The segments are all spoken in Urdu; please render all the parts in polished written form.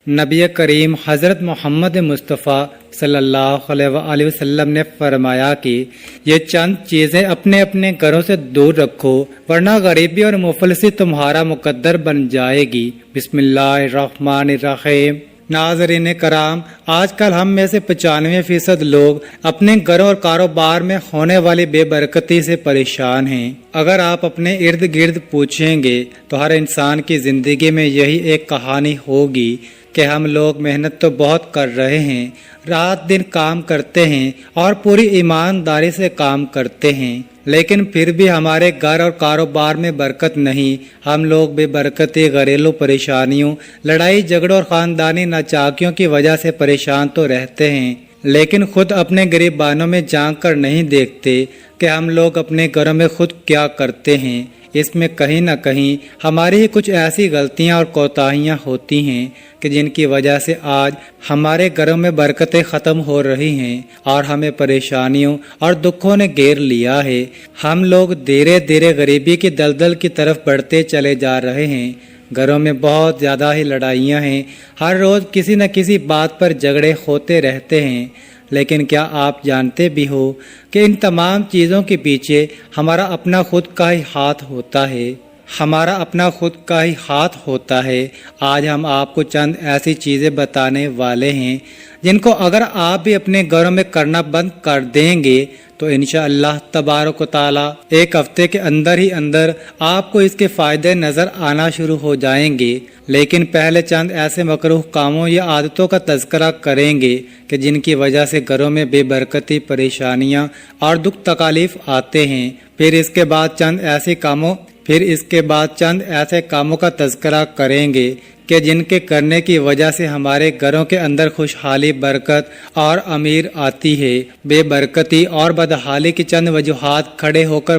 نبی کریم حضرت محمد مصطفیٰ صلی اللہ علیہ وسلم نے فرمایا کہ یہ چند چیزیں اپنے اپنے گھروں سے دور رکھو ورنہ غریبی اور مفلسی تمہارا مقدر بن جائے گی۔ بسم اللہ الرحمن الرحیم۔ ناظرین کرام، آج کل ہم میں سے 95% لوگ اپنے گھروں اور کاروبار میں ہونے والی بے برکتی سے پریشان ہیں۔ اگر آپ اپنے ارد گرد پوچھیں گے تو ہر انسان کی زندگی میں یہی ایک کہانی ہوگی کہ ہم لوگ محنت تو بہت کر رہے ہیں، رات دن کام کرتے ہیں اور پوری ایمانداری سے کام کرتے ہیں، لیکن پھر بھی ہمارے گھر اور کاروبار میں برکت نہیں۔ ہم لوگ بے برکتی، گھریلو پریشانیوں، لڑائی جھگڑوں اور خاندانی ناچاکیوں کی وجہ سے پریشان تو رہتے ہیں، لیکن خود اپنے گریبانوں میں جھانک کر نہیں دیکھتے کہ ہم لوگ اپنے گھروں میں خود کیا کرتے ہیں۔ اس میں کہیں نہ کہیں ہماری ہی کچھ ایسی غلطیاں اور کوتاہیاں ہوتی ہیں کہ جن کی وجہ سے آج ہمارے گھروں میں برکتیں ختم ہو رہی ہیں اور ہمیں پریشانیوں اور دکھوں نے گھیر لیا ہے۔ ہم لوگ دھیرے دھیرے غریبی کی دلدل کی طرف بڑھتے چلے جا رہے ہیں۔ گھروں میں بہت زیادہ ہی لڑائیاں ہیں، ہر روز کسی نہ کسی بات پر جھگڑے ہوتے رہتے ہیں، لیکن کیا آپ جانتے بھی ہو کہ ان تمام چیزوں کے پیچھے ہمارا اپنا خود کا ہی ہاتھ ہوتا ہے؟ ہمارا اپنا خود کا ہی ہاتھ ہوتا ہے۔ آج ہم آپ کو چند ایسی چیزیں بتانے والے ہیں جن کو اگر آپ بھی اپنے گھروں میں کرنا بند کر دیں گے تو انشاءاللہ تبارک و تعالی ایک ہفتے کے اندر ہی اندر آپ کو اس کے فائدے نظر آنا شروع ہو جائیں گے۔ لیکن پہلے چند ایسے مکروہ کاموں یا عادتوں کا تذکرہ کریں گے کہ جن کی وجہ سے گھروں میں بے برکتی، پریشانیاں اور دکھ تکالیف آتے ہیں۔ پھر اس کے بعد چند ایسے کاموں کا تذکرہ کریں گے کہ جن کے کرنے کی وجہ سے ہمارے گھروں کے اندر خوشحالی، برکت اور امیر آتی ہے۔ بے برکتی اور بدحالی کی چند وجوہات: کھڑے ہو کر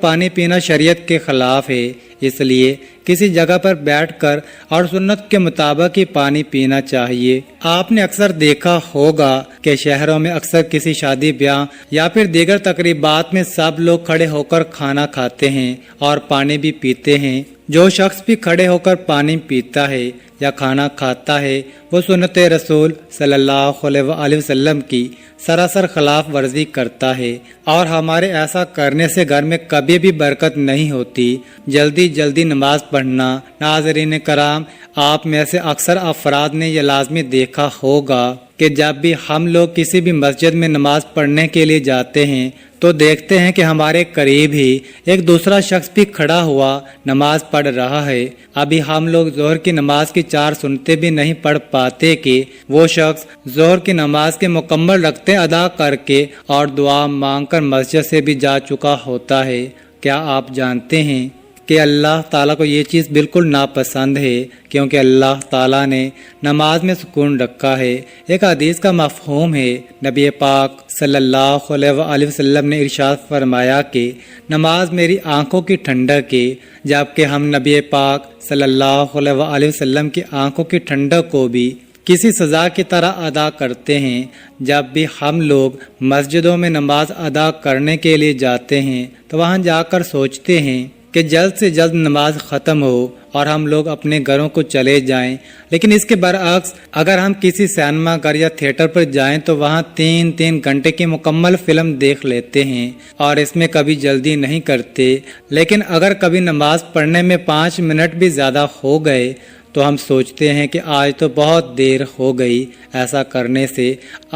پانی پینا شریعت کے خلاف ہے، اس لیے کسی جگہ پر بیٹھ کر اور سنت کے مطابق ہی پانی پینا چاہیے۔ آپ نے اکثر دیکھا ہوگا کہ شہروں میں اکثر کسی شادی بیاہ یا پھر دیگر تقریبات میں سب لوگ کھڑے ہو کر کھانا کھاتے ہیں اور پانی بھی پیتے ہیں۔ جو شخص بھی کھڑے ہو کر پانی پیتا ہے یا کھانا کھاتا ہے وہ سنت رسول صلی اللہ علیہ وسلم کی سراسر خلاف ورزی کرتا ہے، اور ہمارے ایسا کرنے سے گھر میں کبھی بھی برکت نہیں ہوتی۔ جلدی نماز پڑھنا۔ ناظرین کرام، آپ میں سے اکثر افراد نے یہ لازمی دیکھا ہوگا کہ جب بھی ہم لوگ کسی بھی مسجد میں نماز پڑھنے کے لیے جاتے ہیں تو دیکھتے ہیں کہ ہمارے قریب ہی ایک دوسرا شخص بھی کھڑا ہوا نماز پڑھ رہا ہے۔ ابھی ہم لوگ ظہر کی نماز کی 4 سنتیں بھی نہیں پڑھ پاتے کہ وہ شخص ظہر کی نماز کے مکمل رکعتیں ادا کر کے اور دعا مانگ کر مسجد سے بھی جا چکا ہوتا ہے۔ کیا آپ جانتے ہیں کہ اللہ تعالیٰ کو یہ چیز بالکل ناپسند ہے، کیونکہ اللہ تعالیٰ نے نماز میں سکون رکھا ہے۔ ایک حدیث کا مفہوم ہے، نبی پاک صلی اللہ علیہ وسلم نے ارشاد فرمایا کہ نماز میری آنکھوں کی ٹھنڈک ہے، جبکہ ہم نبی پاک صلی اللہ علیہ وسلم کی آنکھوں کی ٹھنڈک کو بھی کسی سزا کی طرح ادا کرتے ہیں۔ جب بھی ہم لوگ مسجدوں میں نماز ادا کرنے کے لیے جاتے ہیں تو وہاں جا کر سوچتے ہیں کہ جلد سے جلد نماز ختم ہو اور ہم لوگ اپنے گھروں کو چلے جائیں، لیکن اس کے برعکس اگر ہم کسی سینما گھر یا تھیٹر پر جائیں تو وہاں 3 گھنٹے کی مکمل فلم دیکھ لیتے ہیں اور اس میں کبھی جلدی نہیں کرتے۔ لیکن اگر کبھی نماز پڑھنے میں 5 منٹ بھی زیادہ ہو گئے تو ہم سوچتے ہیں کہ آج تو بہت دیر ہو گئی۔ ایسا کرنے سے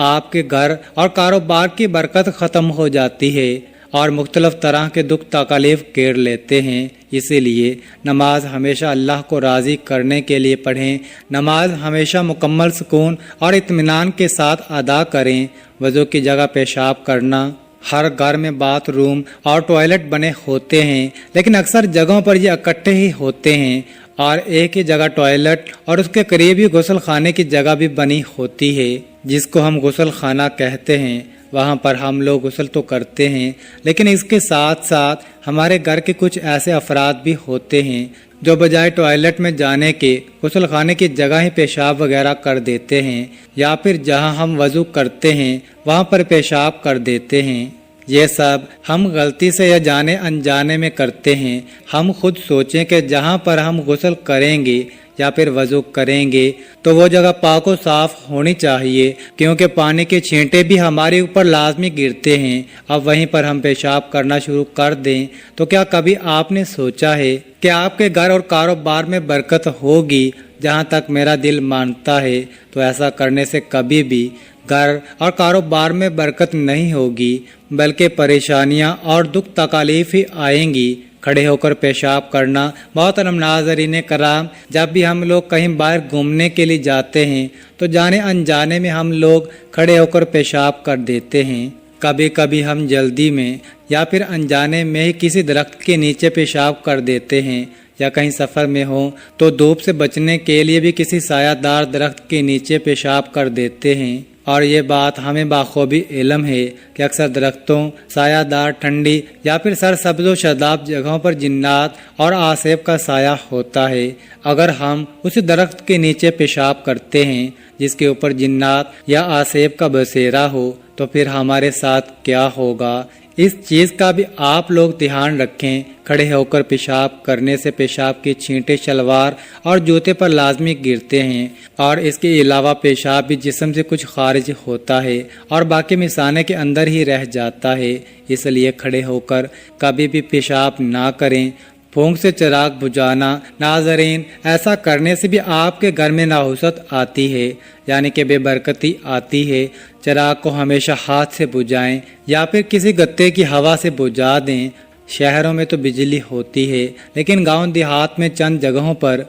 آپ کے گھر اور کاروبار کی برکت ختم ہو جاتی ہے اور مختلف طرح کے دکھ تکالیف گھیر لیتے ہیں۔ اسی لیے نماز ہمیشہ اللہ کو راضی کرنے کے لیے پڑھیں۔ نماز ہمیشہ مکمل سکون اور اطمینان کے ساتھ ادا کریں۔ وضو کی جگہ پیشاب کرنا۔ ہر گھر میں باتھ روم اور ٹوائلٹ بنے ہوتے ہیں، لیکن اکثر جگہوں پر یہ اکٹھے ہی ہوتے ہیں اور ایک ہی جگہ ٹوائلٹ اور اس کے قریب ہی غسل خانے کی جگہ بھی بنی ہوتی ہے، جس کو ہم غسل خانہ کہتے ہیں۔ وہاں پر ہم لوگ غسل تو کرتے ہیں، لیکن اس کے ساتھ ساتھ ہمارے گھر کے کچھ ایسے افراد بھی ہوتے ہیں جو بجائے ٹوائلٹ میں جانے کے غسل خانے کی جگہ ہی پیشاب وغیرہ کر دیتے ہیں، یا پھر جہاں ہم وضو کرتے ہیں وہاں پر پیشاب کر دیتے ہیں۔ یہ سب ہم غلطی سے یا جانے انجانے میں کرتے ہیں۔ ہم خود سوچیں کہ جہاں پر ہم غسل کریں گے یا پھر وضو کریں گے تو وہ جگہ پاک و صاف ہونی چاہیے، کیونکہ پانی کے چھینٹے بھی ہمارے اوپر لازمی گرتے ہیں۔ اب وہیں پر ہم پیشاب کرنا شروع کر دیں تو کیا کبھی آپ نے سوچا ہے کہ آپ کے گھر اور کاروبار میں برکت ہوگی؟ جہاں تک میرا دل مانتا ہے تو ایسا کرنے سے کبھی بھی گھر اور کاروبار میں برکت نہیں ہوگی، بلکہ پریشانیاں اور دکھ تکالیف ہی آئیں گی۔ کھڑے ہو کر پیشاب کرنا، محترم ناظرین کرام، جب بھی ہم لوگ کہیں باہر گھومنے کے لیے جاتے ہیں تو جانے انجانے میں ہم لوگ کھڑے ہو کر پیشاب کر دیتے ہیں۔ کبھی کبھی ہم جلدی میں یا پھر انجانے میں ہی کسی درخت کے نیچے پیشاب کر دیتے ہیں، یا کہیں سفر میں ہوں تو دھوپ سے بچنے کے لیے بھی کسی سایہ دار درخت کے نیچے پیشاب کر دیتے ہیں۔ اور یہ بات ہمیں بخوبی علم ہے کہ اکثر درختوں، سایہ دار ٹھنڈی یا پھر سرسبز و شاداب جگہوں پر جنات اور آسیب کا سایہ ہوتا ہے۔ اگر ہم اسی درخت کے نیچے پیشاب کرتے ہیں جس کے اوپر جنات یا آسیب کا بسیرا ہو تو پھر ہمارے ساتھ کیا ہوگا؟ اس چیز کا بھی آپ لوگ دھیان رکھیں۔ کھڑے ہو کر پیشاب کرنے سے پیشاب کی چھینٹے شلوار اور جوتے پر لازمی گرتے ہیں، اور اس کے علاوہ پیشاب بھی جسم سے کچھ خارج ہوتا ہے اور باقی مثانے کے اندر ہی رہ جاتا ہے۔ اس لیے کھڑے ہو کر کبھی بھی پیشاب نہ کریں۔ پھونک سے چراغ بجھانا، ناظرین، ایسا کرنے سے بھی آپ کے گھر میں نحوست آتی ہے، یعنی کہ بے برکتی آتی ہے۔ چراغ کو ہمیشہ ہاتھ سے بجھائیں یا پھر کسی گتے کی ہوا سے بجھا دیں۔ شہروں میں تو بجلی ہوتی ہے، لیکن گاؤں دیہات میں چند جگہوں پر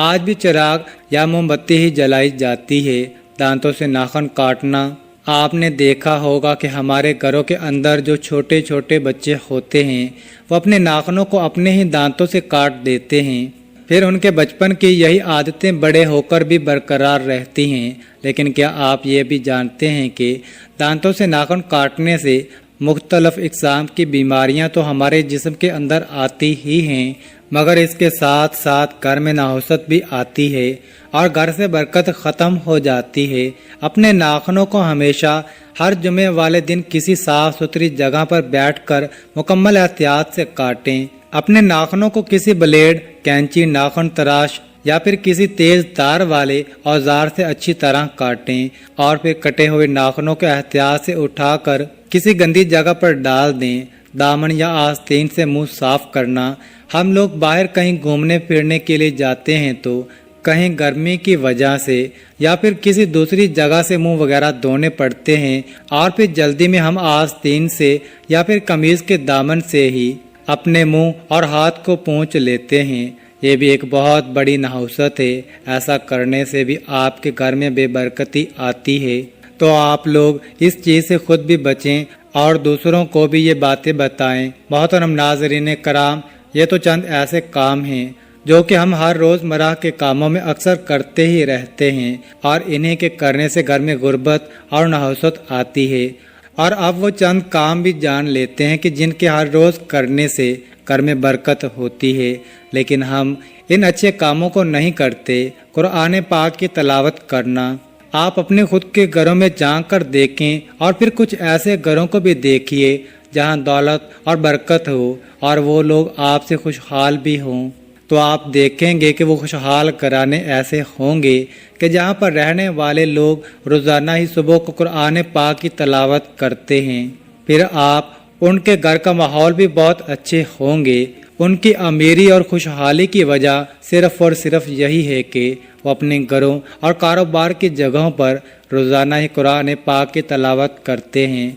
آج بھی چراغ یا موم بتی ہی جلائی جاتی ہے۔ دانتوں سے ناخن کاٹنا، آپ نے دیکھا ہوگا کہ ہمارے گھروں کے اندر جو چھوٹے چھوٹے بچے ہوتے ہیں وہ اپنے ناخنوں کو اپنے ہی دانتوں سے کاٹ دیتے ہیں، پھر ان کے بچپن کی یہی عادتیں بڑے ہو کر بھی برقرار رہتی ہیں۔ لیکن کیا آپ یہ بھی جانتے ہیں کہ دانتوں سے ناخن کاٹنے سے مختلف اقسام کی بیماریاں تو ہمارے جسم کے اندر آتی ہی ہیں، مگر اس کے ساتھ ساتھ گھر میں نحوست بھی آتی ہے اور گھر سے برکت ختم ہو جاتی ہے۔ اپنے ناخنوں کو ہمیشہ ہر جمعے والے دن کسی صاف ستھری جگہ پر بیٹھ کر مکمل احتیاط سے کاٹیں۔ اپنے ناخنوں کو کسی بلیڈ، کینچی، ناخن تراش یا پھر کسی تیز تار والے اوزار سے اچھی طرح کاٹیں، اور پھر کٹے ہوئے ناخنوں کو احتیاط سے اٹھا کر کسی گندی جگہ پر ڈال دیں۔ دامن یا آستین سے منہ صاف کرنا، ہم لوگ باہر کہیں گھومنے پھرنے کے لیے جاتے ہیں تو کہیں گرمی کی وجہ سے یا پھر کسی دوسری جگہ سے منہ وغیرہ دھونے پڑتے ہیں، اور پھر جلدی میں ہم آستین سے یا پھر قمیض کے دامن سے ہی اپنے منہ اور ہاتھ کو پونچھ لیتے ہیں۔ یہ بھی ایک بہت بڑی نحوست ہے۔ ایسا کرنے سے بھی آپ کے گھر میں بے برکتی آتی ہے۔ تو آپ لوگ اس چیز سے خود بھی بچیں اور دوسروں کو بھی یہ باتیں بتائیں۔ محترم ناظرین کرام، یہ تو چند ایسے کام ہیں جو کہ ہم ہر روز مرہ کے کاموں میں اکثر کرتے ہی رہتے ہیں، اور انہیں کے کرنے سے گھر میں غربت اور نحوست آتی ہے۔ اور اب وہ چند کام بھی جان لیتے ہیں کہ جن کے ہر روز کرنے سے گھر میں برکت ہوتی ہے، لیکن ہم ان اچھے کاموں کو نہیں کرتے۔ قرآن پاک کی تلاوت کرنا، آپ اپنے خود کے گھروں میں جھانک کر دیکھیں اور پھر کچھ ایسے گھروں کو بھی دیکھیے جہاں دولت اور برکت ہو اور وہ لوگ آپ سے خوشحال بھی ہوں، تو آپ دیکھیں گے کہ وہ خوشحال کرانے ایسے ہوں گے کہ جہاں پر رہنے والے لوگ روزانہ ہی صبح کو قرآن پاک کی تلاوت کرتے ہیں، پھر آپ ان کے گھر کا ماحول بھی بہت اچھے ہوں گے۔ ان کی امیری اور خوشحالی کی وجہ صرف اور صرف یہی ہے کہ وہ اپنے گھروں اور کاروبار کی جگہوں پر روزانہ ہی قرآن پاک کی تلاوت کرتے ہیں۔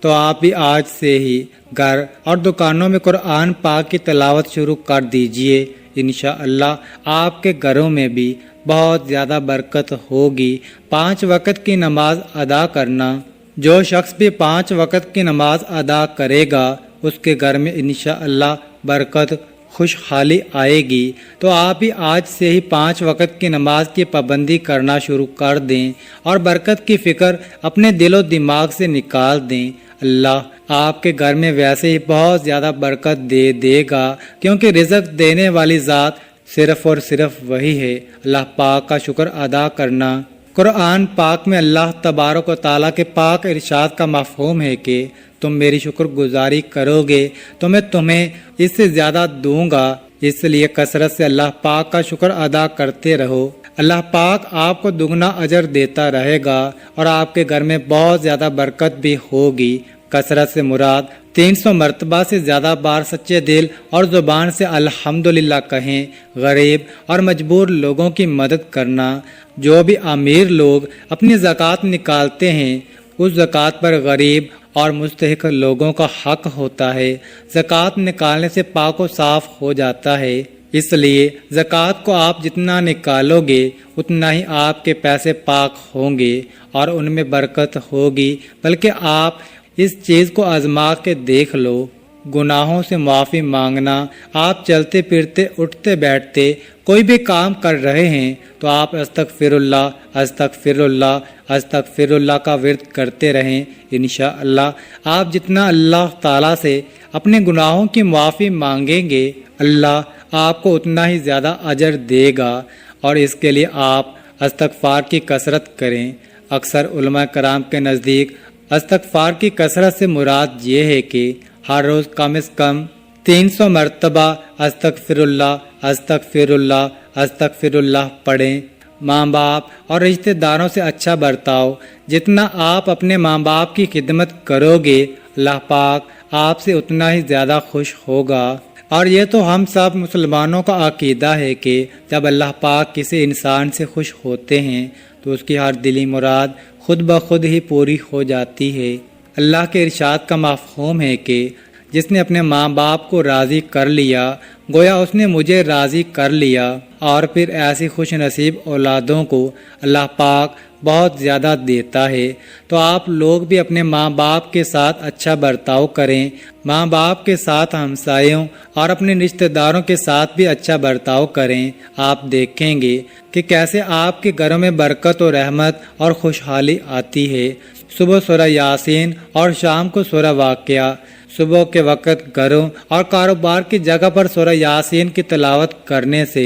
تو آپ بھی آج سے ہی گھر اور دکانوں میں قرآن پاک کی تلاوت شروع کر دیجئے۔ انشاءاللہ آپ کے گھروں میں بھی بہت زیادہ برکت ہوگی۔ 5 وقت کی نماز ادا کرنا، جو شخص بھی 5 وقت کی نماز ادا کرے گا اس کے گھر میں انشاءاللہ برکت، خوشحالی آئے گی۔ تو آپ بھی آج سے ہی 5 وقت کی نماز کی پابندی کرنا شروع کر دیں اور برکت کی فکر اپنے دل و دماغ سے نکال دیں۔ اللہ آپ کے گھر میں ویسے ہی بہت زیادہ برکت دے گا، کیونکہ رزق دینے والی ذات صرف اور صرف وہی ہے۔ اللہ پاک کا شکر ادا کرنا۔ قرآن پاک میں اللہ تبارک و تعالیٰ کے پاک ارشاد کا مفہوم ہے کہ تم میری شکر گزاری کرو گے تو میں تمہیں اس سے زیادہ دوں گا۔ اس لیے کثرت سے اللہ پاک کا شکر ادا کرتے رہو۔ اللہ پاک آپ کو دگنا اجر دیتا رہے گا اور آپ کے گھر میں بہت زیادہ برکت بھی ہوگی۔ کثرت سے مراد 300 مرتبہ سے زیادہ بار سچے دل اور زبان سے الحمدللہ کہیں۔ غریب اور مجبور لوگوں کی مدد کرنا۔ جو بھی امیر لوگ اپنی زکوٰۃ نکالتے ہیں اس زکوٰۃ پر غریب اور مستحق لوگوں کا حق ہوتا ہے۔ زکوٰۃ نکالنے سے پاک و صاف ہو جاتا ہے، اس لیے زکوٰۃ کو آپ جتنا نکالو گے اتنا ہی آپ کے پیسے پاک ہوں گے اور ان میں برکت ہوگی۔ بلکہ آپ اس چیز کو آزما کے دیکھ لو، گناہوں سے معافی مانگنا۔ آپ چلتے پھرتے اٹھتے بیٹھتے کوئی بھی کام کر رہے ہیں تو آپ استغفر اللہ استغفر اللہ استغفر اللہ کا ورد کرتے رہیں۔ انشاءاللہ آپ جتنا اللہ تعالیٰ سے اپنے گناہوں کی معافی مانگیں گے اللہ آپ کو اتنا ہی زیادہ اجر دے گا، اور اس کے لیے آپ استغفار کی کثرت کریں۔ اکثر علماء کرام کے نزدیک استغفار کی کثرت سے مراد یہ ہے کہ ہر روز کم از کم 300 مرتبہ استغفر اللہ استغفر اللہ استغفر اللہ پڑھیں۔ ماں باپ اور رشتہ داروں سے اچھا برتاؤ۔ جتنا آپ اپنے ماں باپ کی خدمت کرو گے اللہ پاک آپ سے اتنا ہی زیادہ خوش ہوگا۔ اور یہ تو ہم سب مسلمانوں کا عقیدہ ہے کہ جب اللہ پاک کسی انسان سے خوش ہوتے ہیں تو اس کی ہر دلی مراد خود بخود ہی پوری ہو جاتی ہے۔ اللہ کے ارشاد کا مفہوم ہے کہ جس نے اپنے ماں باپ کو راضی کر لیا گویا اس نے مجھے راضی کر لیا، اور پھر ایسی خوش نصیب اولادوں کو اللہ پاک بہت زیادہ دیتا ہے۔ تو آپ لوگ بھی اپنے ماں باپ کے ساتھ اچھا برتاؤ کریں، ماں باپ کے ساتھ ہمسایوں اور اپنے رشتہ داروں کے ساتھ بھی اچھا برتاؤ کریں۔ آپ دیکھیں گے کہ کیسے آپ کے گھروں میں برکت و رحمت اور خوشحالی آتی ہے۔ صبح سورہ یاسین اور شام کو سورہ واقعہ۔ صبح کے وقت گھروں اور کاروبار کی جگہ پر سورہ یاسین کی تلاوت کرنے سے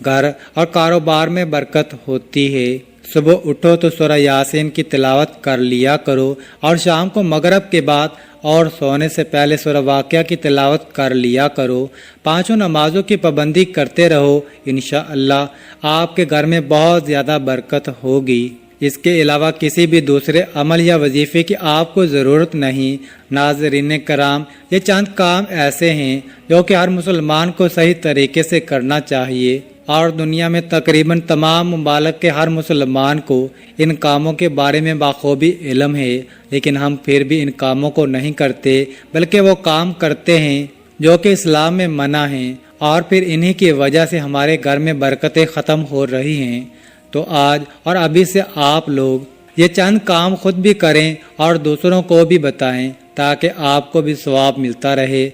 گھر اور کاروبار میں برکت ہوتی ہے۔ صبح اٹھو تو سورہ یاسین کی تلاوت کر لیا کرو، اور شام کو مغرب کے بعد اور سونے سے پہلے سورہ واقعہ کی تلاوت کر لیا کرو۔ 5 نمازوں کی پابندی کرتے رہو، انشاءاللہ آپ کے گھر میں بہت زیادہ برکت ہوگی۔ اس کے علاوہ کسی بھی دوسرے عمل یا وظیفے کی آپ کو ضرورت نہیں۔ ناظرین کرام، یہ چند کام ایسے ہیں جو کہ ہر مسلمان کو صحیح طریقے سے کرنا چاہیے، اور دنیا میں تقریباً تمام ممالک کے ہر مسلمان کو ان کاموں کے بارے میں بخوبی علم ہے، لیکن ہم پھر بھی ان کاموں کو نہیں کرتے، بلکہ وہ کام کرتے ہیں جو کہ اسلام میں منع ہیں، اور پھر انہی کی وجہ سے ہمارے گھر میں برکتیں ختم ہو رہی ہیں۔ تو آج اور ابھی سے آپ لوگ یہ چند کام خود بھی کریں اور دوسروں کو بھی بتائیں تاکہ آپ کو بھی ثواب ملتا رہے۔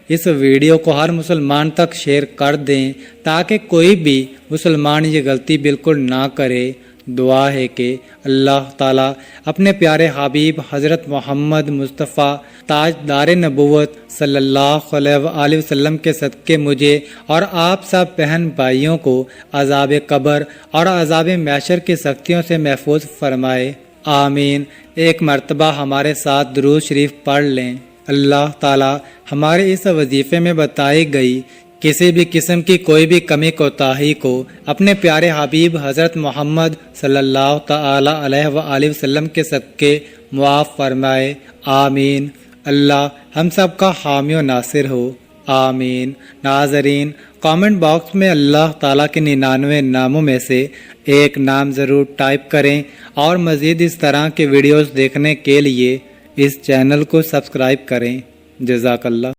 اس ویڈیو کو ہر مسلمان تک شیئر کر دیں تاکہ کوئی بھی مسلمان یہ غلطی بالکل نہ کرے۔ دعا ہے کہ اللہ تعالیٰ اپنے پیارے حبیب حضرت محمد مصطفیٰ تاجدار نبوت صلی اللہ علیہ وآلہ وسلم کے صدقے مجھے اور آپ سب بہن بھائیوں کو عذاب قبر اور عذاب محشر کی سختیوں سے محفوظ فرمائے، آمین۔ ایک مرتبہ ہمارے ساتھ درود شریف پڑھ لیں۔ اللہ تعالیٰ ہمارے اس وظیفے میں بتائی گئی کسی بھی قسم کی کوئی بھی کمی کوتاہی کو اپنے پیارے حبیب حضرت محمد صلی اللہ تعالی علیہ وآلہ وسلم کے صدقے معاف فرمائے، آمین۔ اللہ ہم سب کا حامی و ناصر ہو، آمین۔ ناظرین، کامنٹ باکس میں اللہ تعالیٰ کے 99 ناموں میں سے ایک نام ضرور ٹائپ کریں، اور مزید اس طرح کے ویڈیوز دیکھنے کے لیے اس چینل کو سبسکرائب کریں۔ جزاک اللہ۔